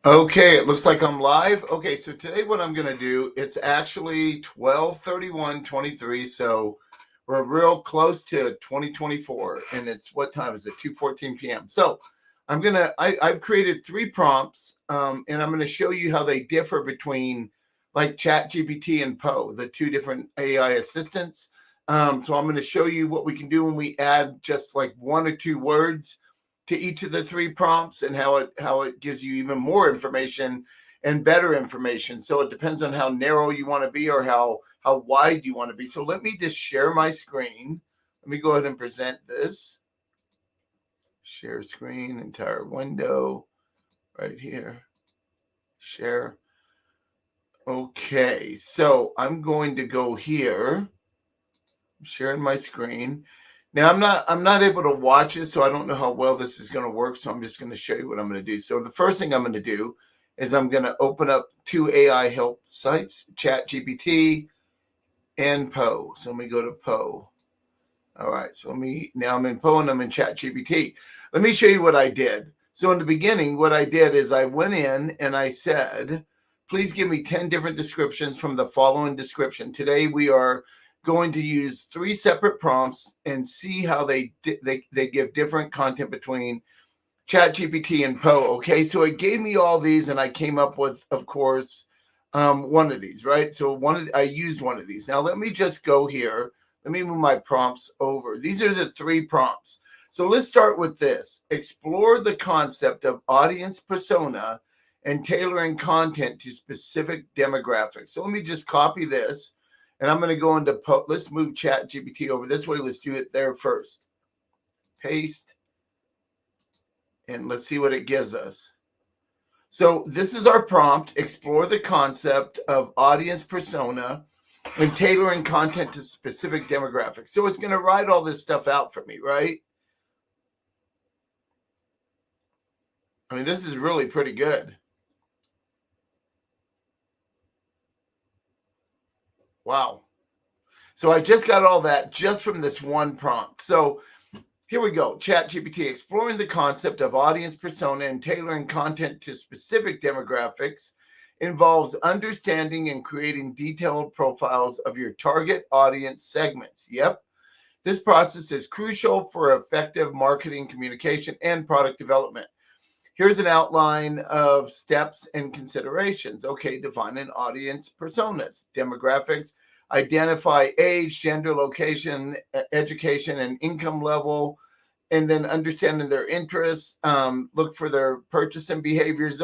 Okay, it looks like I'm live. Okay, so today what I'm going to do, it's actually 12/31/23, so we're real close to 2024, and it's what time is it? 2:14 p.m. So I've created three prompts, and I'm going to show you how they differ between like ChatGPT and Poe, the two different AI assistants. So I'm going to show you what we can do when we add just like one or two words to each of the three prompts and how it gives you even more information and better information. So it depends on how narrow you want to be or how wide you want to be. So let me just share my screen. Let me go ahead and present this. Share screen, entire window right here. Share. Okay, so I'm going to go here. I'm sharing my screen. Now I'm not able to watch it, so I don't know how well this is going to work. So I'm just going to show you what I'm going to do. So the first thing I'm going to do is I'm going to open up two AI help sites, ChatGPT and Poe. So let me go to Poe. All right, so now I'm in Poe and I'm in ChatGPT. Let me show you what I did. So in the beginning, what I did is I went in and I said, please give me 10 different descriptions from the following description. Today we are going to use three separate prompts and see how they give different content between ChatGPT and Poe. Okay, so it gave me all these, and I came up with, of course, one of these, right? So I used one of these. Now let me just go here. Let me move my prompts over. These are the three prompts. So let's start with this. Explore the concept of audience persona and tailoring content to specific demographics. So let me just copy this, and I'm going to go into Poe. Let's move ChatGPT over this way. Let's do it there first. Paste. And let's see what it gives us. So this is our prompt, explore the concept of audience persona and tailoring content to specific demographics. So it's going to write all this stuff out for me, right? I mean, this is really pretty good. Wow. So I just got all that just from this one prompt. So here we go. ChatGPT, exploring the concept of audience persona and tailoring content to specific demographics involves understanding and creating detailed profiles of your target audience segments. Yep. This process is crucial for effective marketing, communication, and product development. Here's an outline of steps and considerations. Okay, define an audience personas, demographics, identify age, gender, location, education, and income level, and then understanding their interests, look for their purchasing behaviors.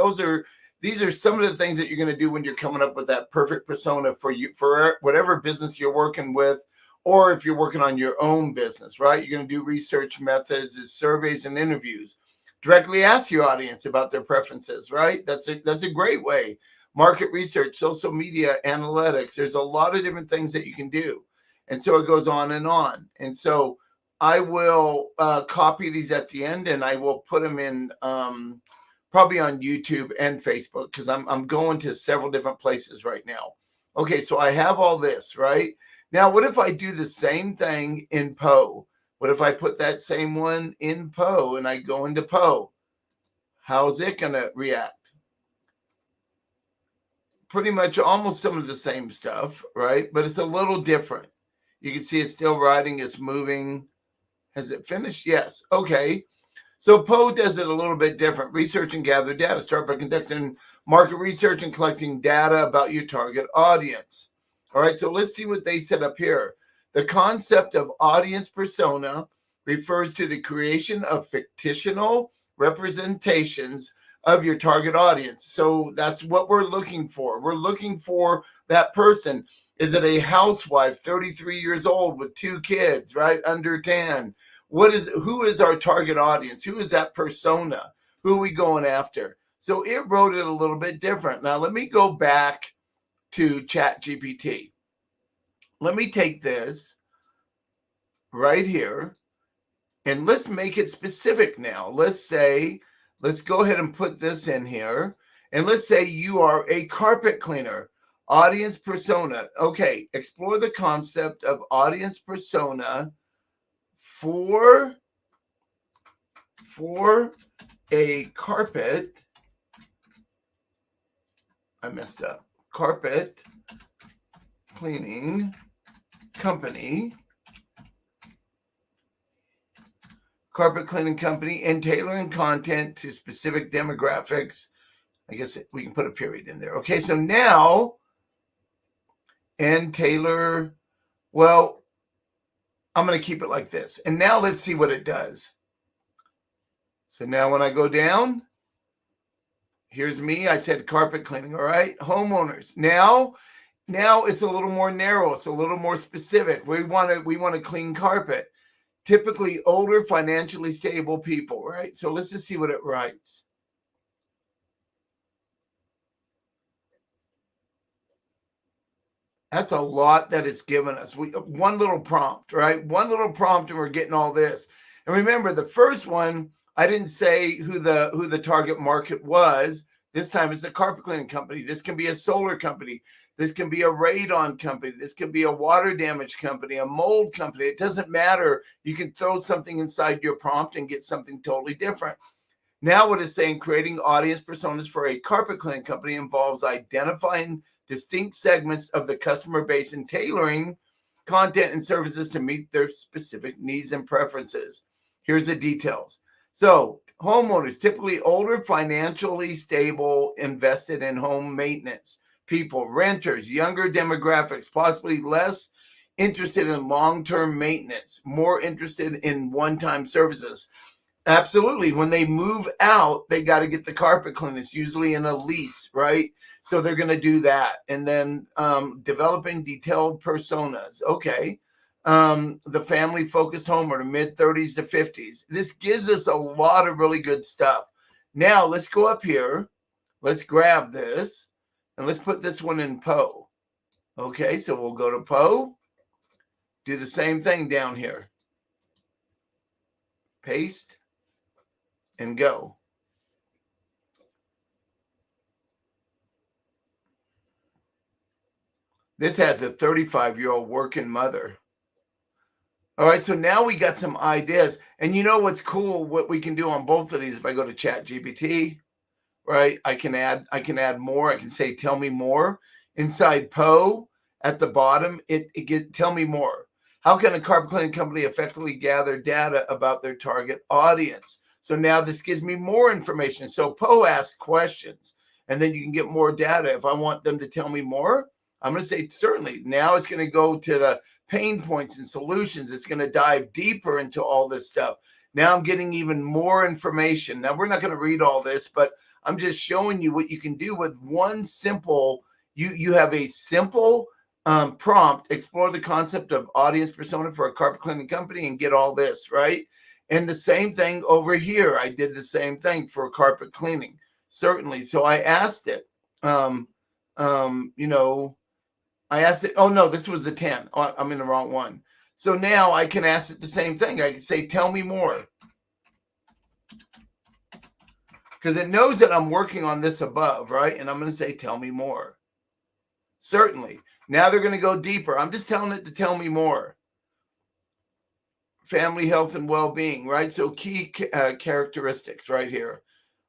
These are some of the things that you're going to do when you're coming up with that perfect persona for you, for whatever business you're working with, or if you're working on your own business, right? You're going to do research methods, surveys, and interviews. Directly ask your audience about their preferences, right? That's a great way. Market research, social media analytics. There's a lot of different things that you can do, and so it goes on and on. And so I will copy these at the end, and I will put them in probably on YouTube and Facebook because I'm going to several different places right now. Okay, so I have all this, right? Now, what if I do the same thing in Poe? What if I put that same one in Poe and I go into Poe? How's it going to react? Pretty much almost some of the same stuff, right? But it's a little different. You can see it's still writing, it's moving. Has it finished? Yes. Okay. So Poe does it a little bit different. Research and gather data. Start by conducting market research and collecting data about your target audience. All right, so let's see what they set up here. The concept of audience persona refers to the creation of fictional representations of your target audience. So that's what we're looking for. We're looking for that person. Is it a housewife, 33 years old with two kids, right? Under 10. Who is our target audience? Who is that persona? Who are we going after? So it wrote it a little bit different. Now let me go back to ChatGPT. Let me take this right here and let's make it specific now. Let's go ahead and put this in here. And let's say you are a carpet cleaner. Audience persona. Okay, explore the concept of audience persona for a carpet I messed up. Carpet cleaning company. Carpet cleaning company and tailoring content to specific demographics. I guess we can put a period in there. Okay, so now, and tailor, well, I'm going to keep it like this. And now let's see what it does. So now when I go down, here's me. I said carpet cleaning, all right? Homeowners. Now it's a little more narrow. It's a little more specific. We want to clean carpet. Typically older, financially stable people, right? So let's just see what it writes. That's a lot that it's given us. One little prompt, right? One little prompt, and we're getting all this. And remember, the first one, I didn't say who the target market was. This time it's a carpet cleaning company. This can be a solar company. This can be a radon company. This can be a water damage company, a mold company. It doesn't matter. You can throw something inside your prompt and get something totally different. Now what it's saying, creating audience personas for a carpet cleaning company involves identifying distinct segments of the customer base and tailoring content and services to meet their specific needs and preferences. Here's the details. So homeowners, typically older, financially stable, invested in home maintenance people. Renters, younger demographics, possibly less interested in long-term maintenance, more interested in one-time services. Absolutely. When they move out, they got to get the carpet cleaned. It's usually in a lease, right? So they're going to do that. And then developing detailed personas. Okay. The family focused homeowner, mid 30s to 50s. This gives us a lot of really good stuff. Now let's go up here. Let's grab this and let's put this one in Poe. Okay. So we'll go to Poe. Do the same thing down here. Paste. And go. This has a 35-year-old working mother. All right, so now we got some ideas. And you know what's cool, what we can do on both of these, if I go to ChatGPT, right? I can add more. I can say, tell me more. Inside Poe at the bottom, tell me more. How can a carpet cleaning company effectively gather data about their target audience? So now this gives me more information. So Poe asks questions, and then you can get more data. If I want them to tell me more, I'm going to say certainly. Now it's going to go to the pain points and solutions. It's going to dive deeper into all this stuff. Now I'm getting even more information. Now we're not going to read all this, but I'm just showing you what you can do with one simple, you have a simple prompt, explore the concept of audience persona for a carpet cleaning company and get all this, right? And the same thing over here. I did the same thing for carpet cleaning, certainly. So I asked it, I asked it, oh no, this was a 10. Oh, I'm in the wrong one. So now I can ask it the same thing. I can say, tell me more. Because it knows that I'm working on this above, right? And I'm going to say, tell me more. Certainly. Now they're going to go deeper. I'm just telling it to tell me more. Family health and well-being, right? So key characteristics right here.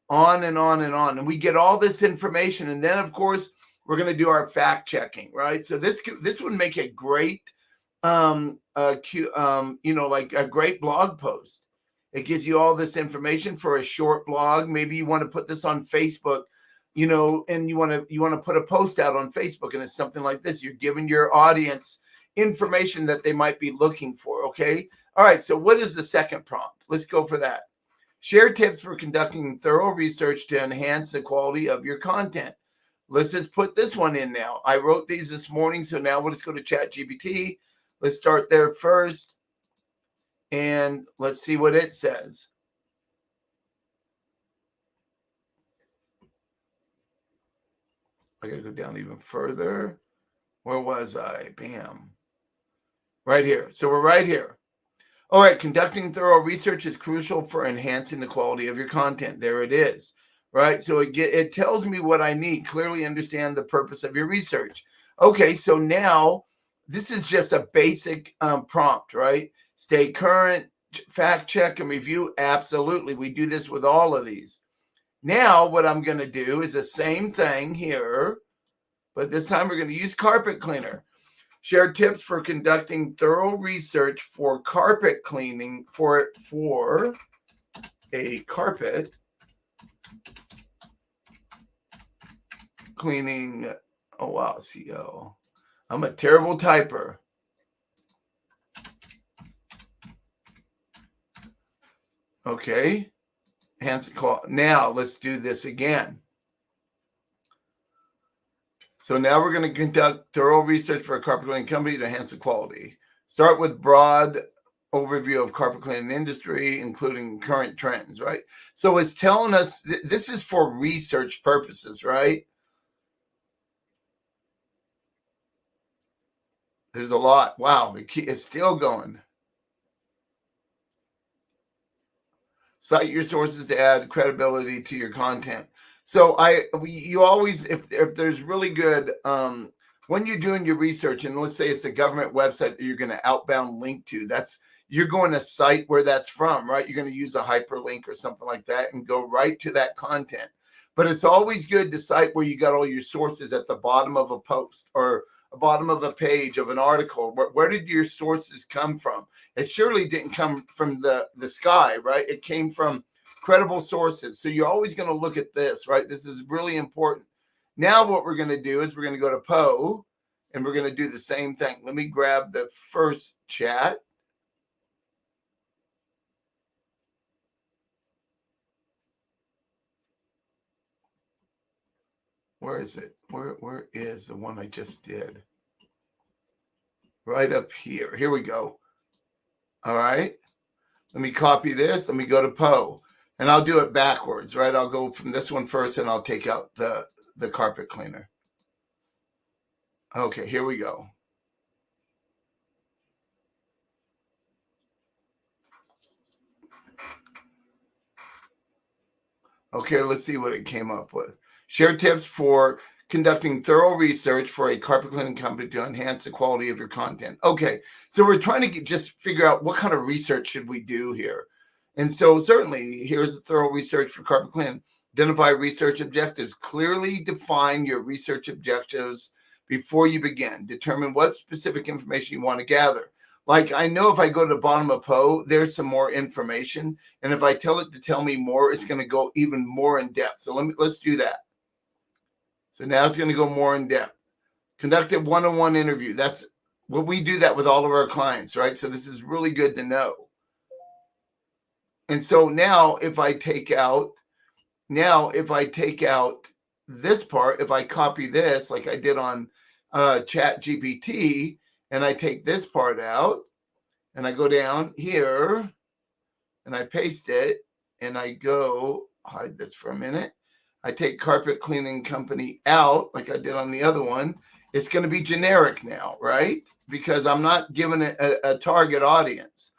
On and on and on. And we get all this information. And then, of course, we're going to do our fact checking, right? So this would make a great, like a great blog post. It gives you all this information for a short blog. Maybe you want to put this on Facebook, and you want to put a post out on Facebook, and it's something like this. You're giving your audience information that they might be looking for. Okay. All right. So what is the second prompt? Let's go for that. Share tips for conducting thorough research to enhance the quality of your content. Let's just put this one in now. I wrote these this morning. So now let's go to ChatGPT. Let's start there first. And let's see what it says. I got to go down even further. Where was I? Bam. Right here. So we're right here. All right. Conducting thorough research is crucial for enhancing the quality of your content. There it is. Right. So it tells me what I need. Clearly understand the purpose of your research. Okay. So now this is just a basic prompt, right? Stay current, fact check and review. Absolutely. We do this with all of these. Now what I'm going to do is the same thing here. but this time we're going to use carpet cleaner. Share tips for conducting thorough research for carpet cleaning for a carpet cleaning. Oh, wow. CO. I'm a terrible typer. Okay. Now let's do this again. So now we're going to conduct thorough research for a carpet cleaning company to enhance the quality. Start with broad overview of carpet cleaning industry, including current trends, right? So it's telling us this is for research purposes, right? There's a lot. Wow, it's still going. Cite your sources to add credibility to your content. So you always, if there's really good, when you're doing your research, and let's say it's a government website that you're going to outbound link to, you're going to cite where that's from, right? You're going to use a hyperlink or something like that and go right to that content. But it's always good to cite where you got all your sources at the bottom of a post or the bottom of a page of an article. Where did your sources come from? It surely didn't come from the sky, right? It came from credible sources. So you're always going to look at this, right? This is really important. Now what we're going to do is we're going to go to Poe and we're going to do the same thing. Let me grab the first chat. Where is it? Where is the one I just did? Right up here. Here we go. All right. Let me copy this. Let me go to Poe. And I'll do it backwards, right? I'll go from this one first and I'll take out the carpet cleaner. Okay, here we go. Okay, let's see what it came up with. Share tips for conducting thorough research for a carpet cleaning company to enhance the quality of your content. Okay, so we're trying to just figure out what kind of research should we do here. And so certainly here's a thorough research for carpet cleaning. Identify research objectives. Clearly define your research objectives before you begin. Determine what specific information you want to gather. Like I know if I go to the bottom of Poe, there's some more information. And if I tell it to tell me more, it's going to go even more in depth. So let's do that. So now it's going to go more in depth. Conduct a one-on-one interview. That's what we do that with all of our clients, right? So this is really good to know. And so now if I take out this part, if I copy this like I did on ChatGPT, and I take this part out and I go down here and I paste it and I go hide this for a minute. I take carpet cleaning company out like I did on the other one. It's going to be generic now, right? Because I'm not giving it a target audience.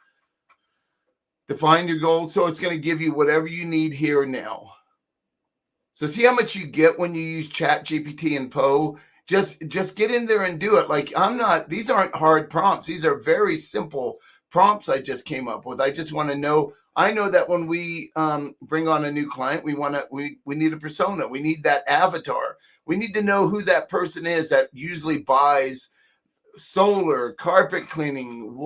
Define your goals. So it's going to give you whatever you need here now. So see how much you get when you use ChatGPT and Poe? Just get in there and do it. Like these aren't hard prompts. These are very simple prompts I just came up with. I just want to know. I know that when we bring on a new client, we need a persona. We need that avatar. We need to know who that person is that usually buys solar, carpet cleaning,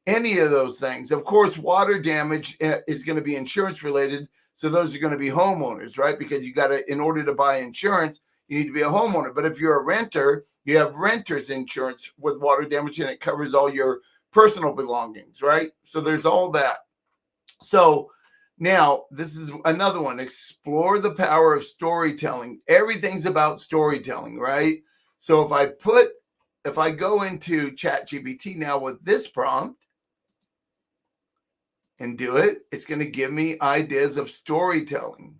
any of those things. Of course, water damage is going to be insurance related. So those are going to be homeowners, right? Because in order to buy insurance, you need to be a homeowner. But if you're a renter, you have renter's insurance with water damage and it covers all your personal belongings, right? So there's all that. So now this is another one. Explore the power of storytelling. Everything's about storytelling, right? So if I go into ChatGPT now with this prompt and do it, it's going to give me ideas of storytelling.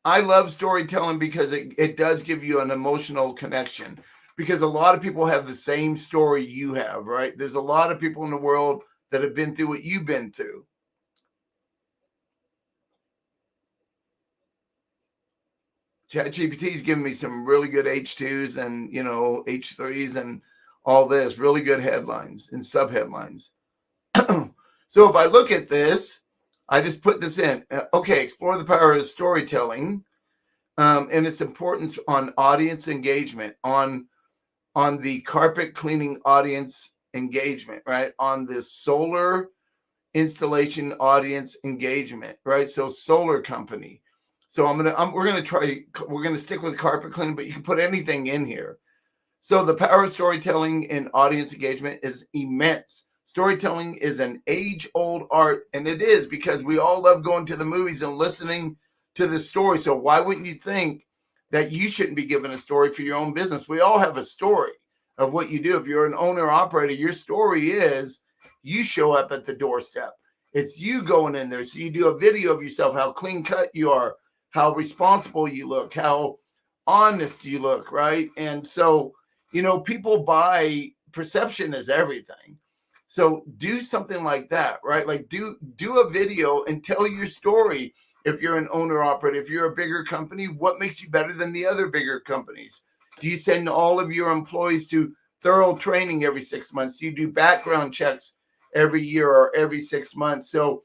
I love storytelling because it does give you an emotional connection, because a lot of people have the same story you have, right? There's a lot of people in the world that have been through what you've been through. ChatGPT is giving me some really good H2s and, H3s and all this, really good headlines and subheadlines. So if I look at this, I just put this in. Okay, explore the power of storytelling. and its importance on audience engagement, on the carpet cleaning audience engagement, right? On the solar installation audience engagement, right? So solar company. So we're gonna stick with carpet cleaning, but you can put anything in here. So the power of storytelling in audience engagement is immense. Storytelling is an age-old art, and it is because we all love going to the movies and listening to the story. So why wouldn't you think that you shouldn't be given a story for your own business? We all have a story of what you do. If you're an owner operator, your story is you show up at the doorstep. It's you going in there. So you do a video of yourself, how clean cut you are, how responsible you look, how honest you look, right? And so, people buy perception is everything. So do something like that, right? Like do a video and tell your story. If you're an owner operator, if you're a bigger company, what makes you better than the other bigger companies? Do you send all of your employees to thorough training every 6 months? Do you do background checks every year or every 6 months? So,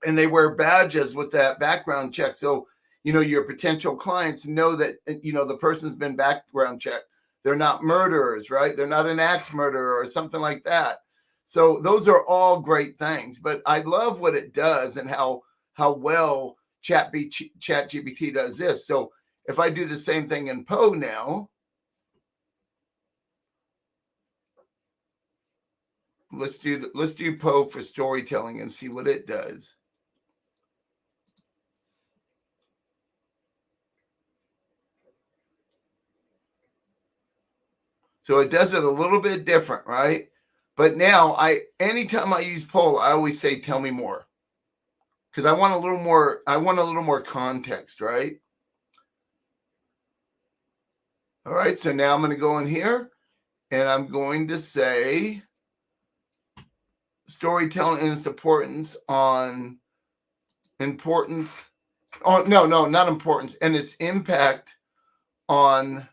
and they wear badges with that background check. So, your potential clients know that, the person's been background checked. They're not murderers, right? They're not an axe murderer or something like that. So those are all great things, but I love what it does and how well ChatGPT does this. So if I do the same thing in Poe now, let's do Poe for storytelling and see what it does. So it does it a little bit different, right? But now anytime I use Poe, I always say, tell me more. Because I want a little more context, right? All right, so now I'm going to go in here and I'm going to say storytelling and its importance on not importance, and its impact on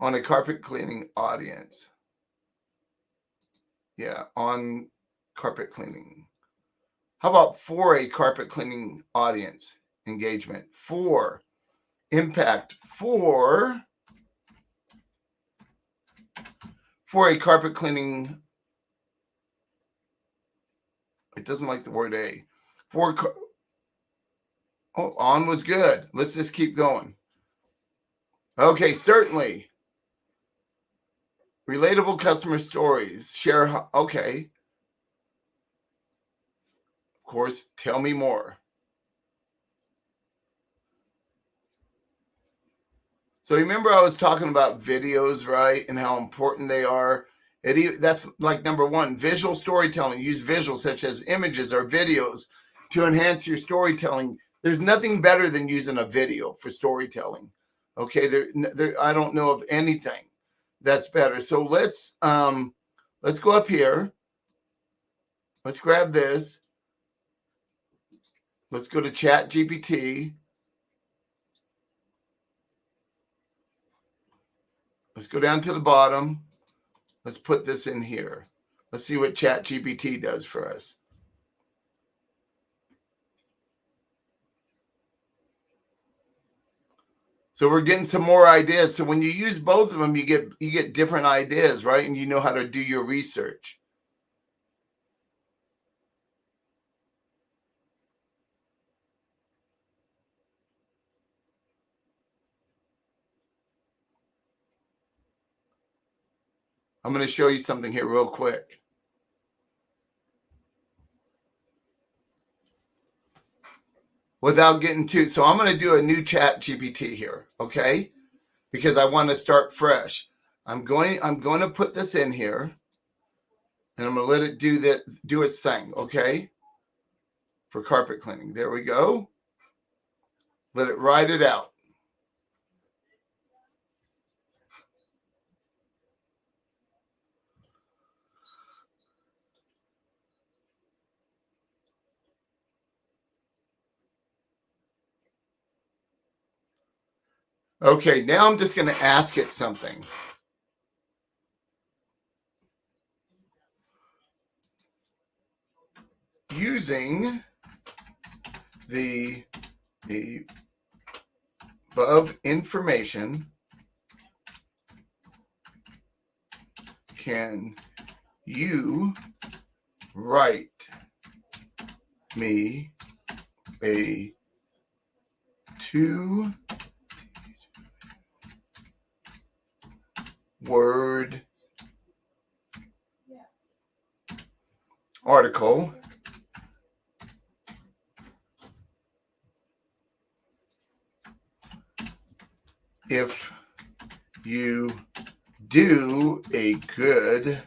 a carpet cleaning audience. Yeah, on carpet cleaning. How about for a carpet cleaning audience engagement? For impact for a carpet cleaning. It doesn't like the word a. On was good. Let's just keep going. Okay, certainly. Relatable customer stories. Share. Okay. Of course, tell me more. So remember I was talking about videos, right? And how important they are. That's like number one, visual storytelling. Use visuals such as images or videos to enhance your storytelling. There's nothing better than using a video for storytelling. Okay, I don't know of anything that's better. So let's go up here. Let's grab this. Let's go to ChatGPT. Let's go down to the bottom. Let's put this in here. Let's see what ChatGPT does for us. So we're getting some more ideas. So when you use both of them, you get different ideas, right? And you know how to do your research. I'm going to show you something here real quick. Without getting too, so I'm going to do a new ChatGPT here, okay? Because I want to start fresh. I'm going to put this in here, and I'm going to let it do its thing, okay? For carpet cleaning. There we go. Let it write it out. Okay, now I'm just going to ask it something. using the above information, can you write me a 2-word article if you do a good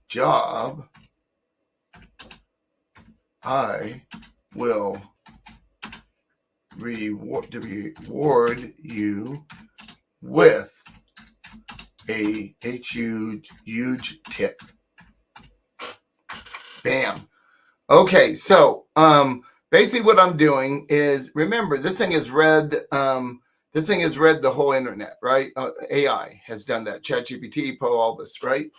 job, I will reward you with a huge tip. Bam. Okay, so basically what I'm doing is, remember, this thing has read the whole internet, right? AI has done that. ChatGPT, Poe, all this, right?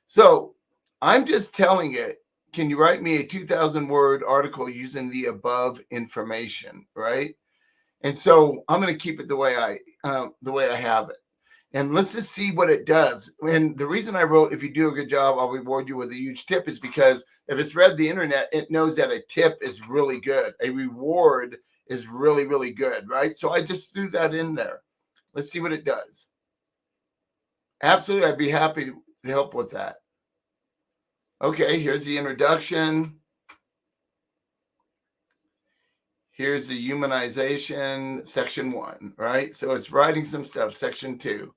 So I'm just telling it, can you write me a 2,000-word article using the above information, right? And so I'm going to keep it the way I have it. And let's just see what it does. And the reason I wrote, if you do a good job, I'll reward you with a huge tip, is because if it's read the internet, it knows that a tip is really good. A reward is really, really good, right? So I just threw that in there. Let's see what it does. Absolutely, I'd be happy to help with that. Okay, here's the introduction. Here's the humanization, section 1, right? So it's writing some stuff, section 2.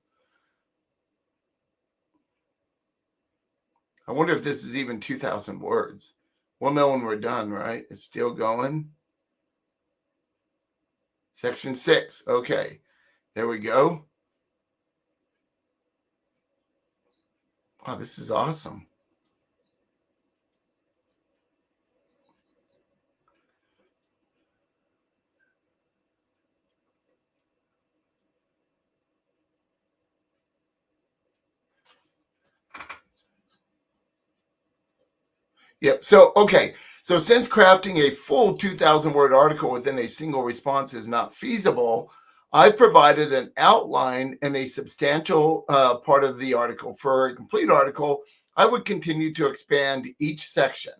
I wonder if this is even 2,000 words. We'll know when we're done, right? It's still going. Section 6. Okay, there we go. Wow, this is awesome. Yep. So, okay. So since crafting a full 2,000-word article within a single response is not feasible, I've provided an outline and a substantial part of the article. For a complete article, I would continue to expand each section.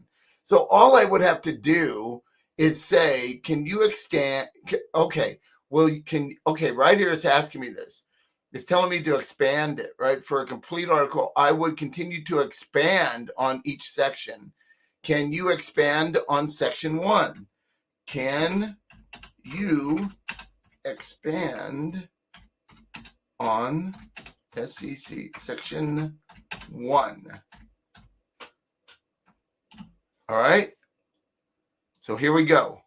So all I would have to do is say, can you extend? Okay. Well, right here it's asking me this. It's telling me to expand it, right? For a complete article, I would continue to expand on each section. Can you expand on section 1? Can you expand on section 1? All right. So here we go.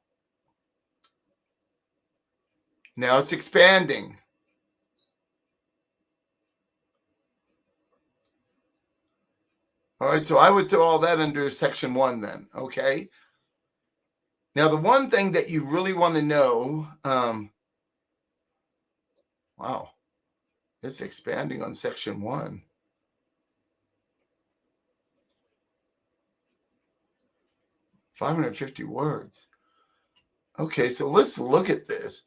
Now it's expanding. All right. So I would throw all that under section 1 then. Okay. Now, the one thing that you really want to know, wow, it's expanding on section 1. $550 words. Okay, so let's look at this.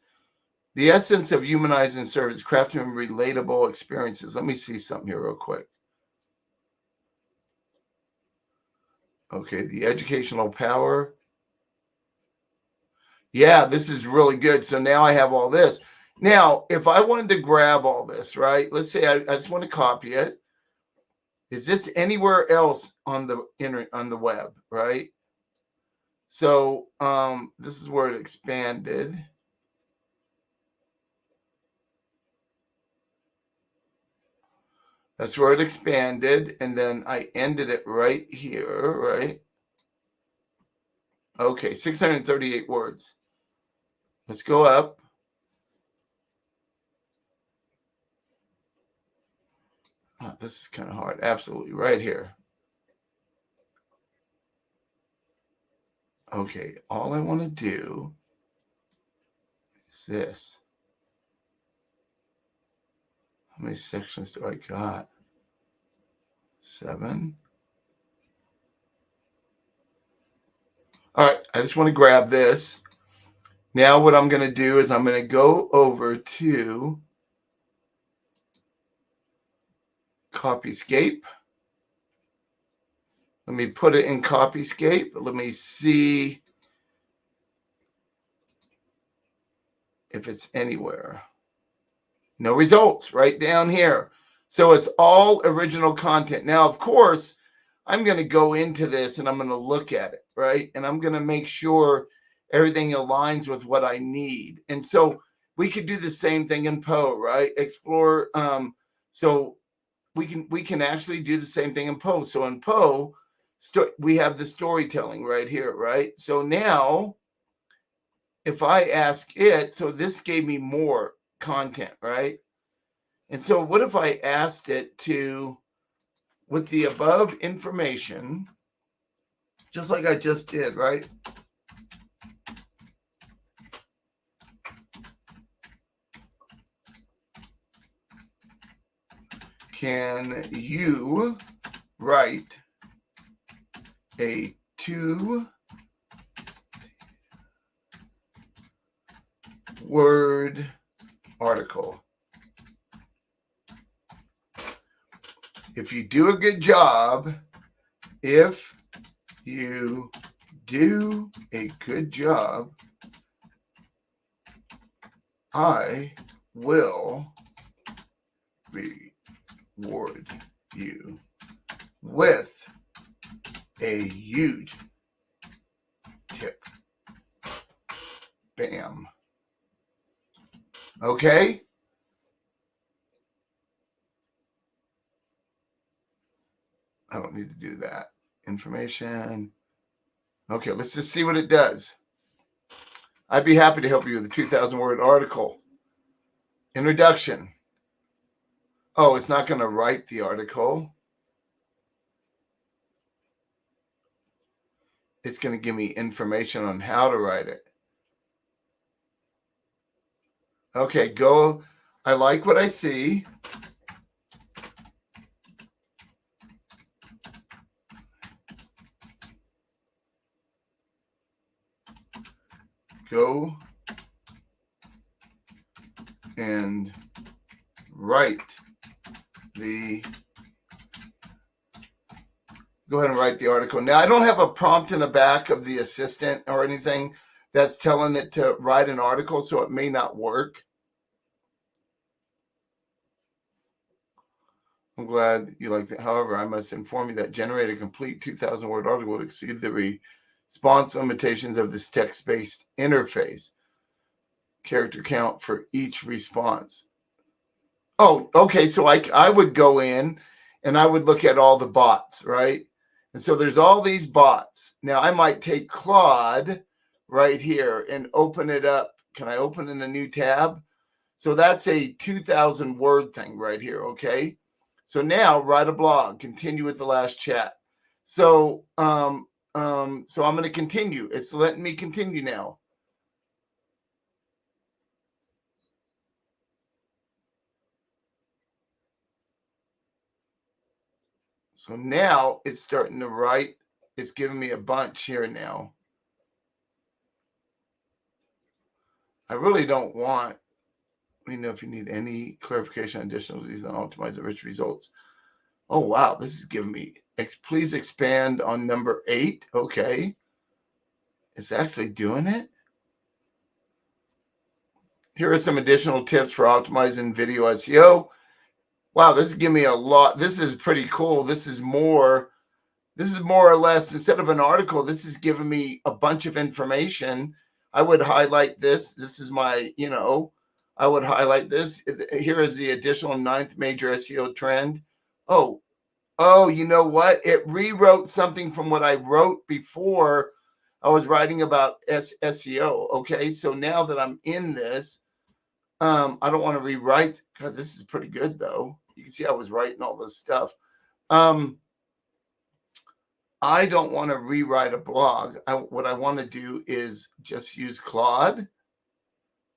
The essence of humanizing service, crafting relatable experiences. Let me see something here real quick. Okay, the educational power. Yeah, this is really good. So now I have all this. Now, if I wanted to grab all this, right? Let's say I just want to copy it. Is this anywhere else on the web, right? So this is where it expanded. That's where it expanded, and then I ended it right here, right? Okay, 638 words. Let's go up. Oh, this is kind of hard. Absolutely, right here. Okay, all I want to do is this. How many sections do I got? 7. All right, I just want to grab this. Now what I'm going to do is I'm going to go over to Copyscape. Let me put it in Copyscape. Let me see if it's anywhere. No results right down here. So it's all original content. Now, of course, I'm going to go into this and I'm going to look at it, right? And I'm going to make sure everything aligns with what I need. And so we could do the same thing in Poe, right? Explore. So we can actually do the same thing in Poe. So in Poe, we have the storytelling right here, right? So now if I ask it, so this gave me more content, right? And so what if I asked it to, with the above information, just like I just did, right? Can you write a 2-word article? If you do a good job, I will reward you with a huge tip. Bam. Okay. I don't need to do that. Information. Okay, let's just see what it does. I'd be happy to help you with a 2,000-word article. Introduction. Oh, it's not going to write the article. It's going to give me information on how to write it. Okay, go. I like what I see. Go and write go ahead and write the article. Now, I don't have a prompt in the back of the assistant or anything that's telling it to write an article, so it may not work. I'm glad you liked it. However, I must inform you that generate a complete 2,000-word article would exceed the response limitations of this text-based interface. Character count for each response. Oh, okay. So I would go in and I would look at all the bots, right? And so there's all these bots. Now I might take Claude right here and open it up. Can I open in a new tab? So that's a 2,000-word thing right here. Okay. So now write a blog, continue with the last chat. So, so I'm going to continue. It's letting me continue now. So now it's starting to write. It's giving me a bunch here now. I really don't want, let me know if you need any clarification on additional these and optimize the rich results. Oh, wow. This is giving me, please expand on number 8. Okay. It's actually doing it. Here are some additional tips for optimizing video SEO. Wow, this is giving me a lot. This is pretty cool. This is more or less, instead of an article, this is giving me a bunch of information. I would highlight this. This is my, I would highlight this. Here is the additional 9th major SEO trend. Oh, you know what? It rewrote something from what I wrote before I was writing about SEO. Okay, so now that I'm in this, I don't want to rewrite. God, this is pretty good though. You can see I was writing all this stuff. I don't want to rewrite a blog. What I want to do is just use Claude.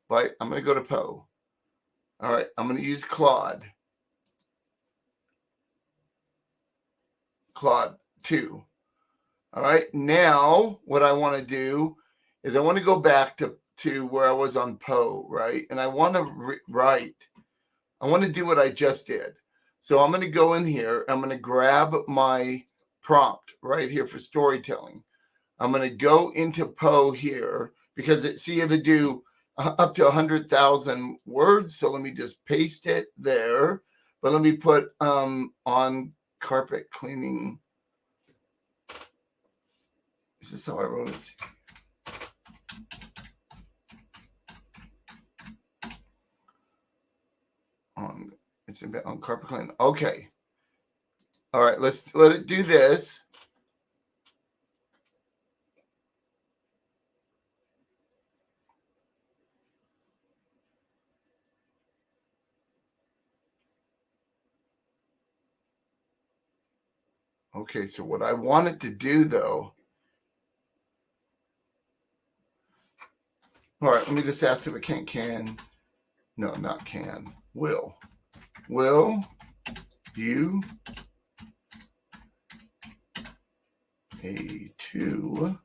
But I'm going to go to Poe. All right, I'm going to use Claude. Claude 2. All right. Now, what I want to do is I want to go back to where I was on Poe, right? And I want to write. I want to do what I just did. So I'm going to go in here. I'm going to grab my prompt right here for storytelling. I'm going to go into Poe here because see you to do up to 100,000 words. So let me just paste it there. But let me put on carpet cleaning. Is this how I wrote it? It's a bit on carpet cleaning. Okay. All right. Let's let it do this. Okay, so what I want it to do, though. All right, let me just ask if it can. No, not can. Will you A2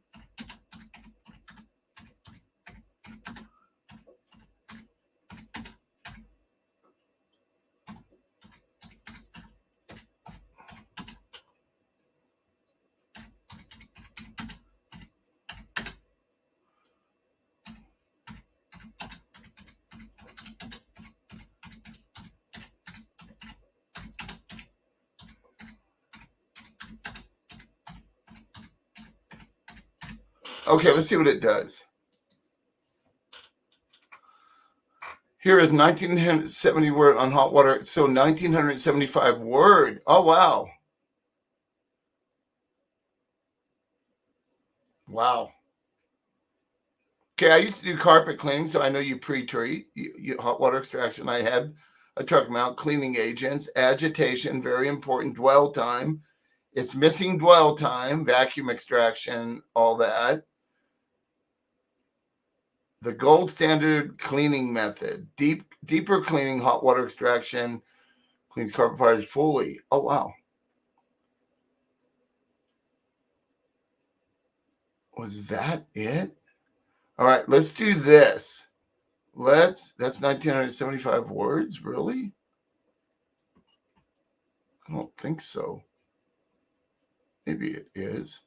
Okay, let's see what it does. Here is 1970 word on hot water. So 1975 word. Oh, wow. Wow. Okay, I used to do carpet cleaning, so I know you pre-treat, hot water extraction. I had a truck mount, cleaning agents, agitation, very important, dwell time. It's missing dwell time, vacuum extraction, all that. The gold standard cleaning method, deeper cleaning, hot water extraction, cleans carpet fibers fully. Oh, wow. Was that it? All right, let's do this. That's 1975 words, really? I don't think so. Maybe it is.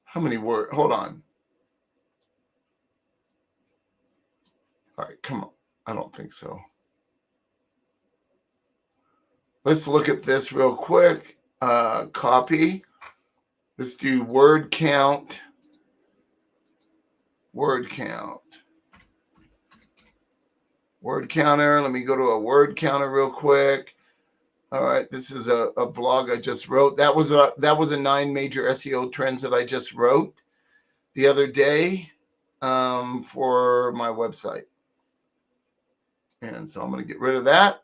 How many words? Hold on. All right, come on. I don't think so. Let's look at this real quick. Copy. Let's do word count. Word count. Word counter. Let me go to a word counter real quick. All right, this is a blog I just wrote. That was a 9 major SEO trends that I just wrote the other day for my website. And so I'm going to get rid of that.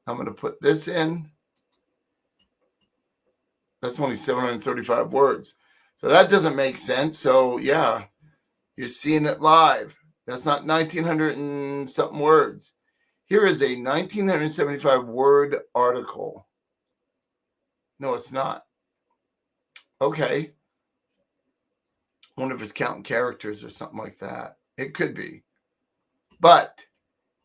I'm going to put this in. That's only 735 words. So that doesn't make sense. So yeah, you're seeing it live. That's not 1900 and something words. Here is a 1975 word article. No, it's not. Okay. I wonder if it's counting characters or something like that. It could be. But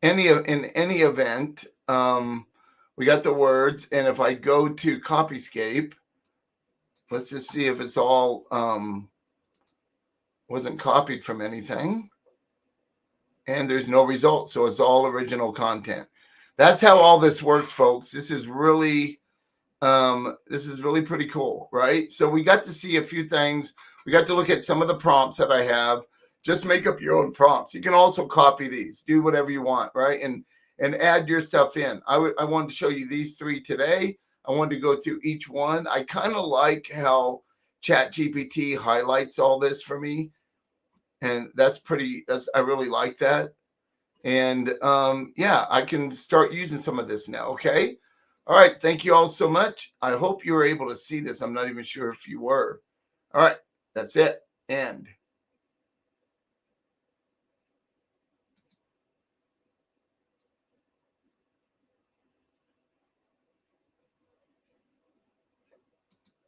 in any event, we got the words. And if I go to Copyscape, let's just see if it's all wasn't copied from anything. And there's no result. So it's all original content. That's how all this works, folks. This is really pretty cool, right? So we got to see a few things. We got to look at some of the prompts that I have. Just make up your own prompts. You can also copy these, do whatever you want, right? And add your stuff in. I wanted to show you these 3 today. I wanted to go through each one. I kind of like how ChatGPT highlights all this for me. And I really like that. And yeah, I can start using some of this now. Okay. All right. Thank you all so much. I hope you were able to see this. I'm not even sure if you were. All right. That's it. End.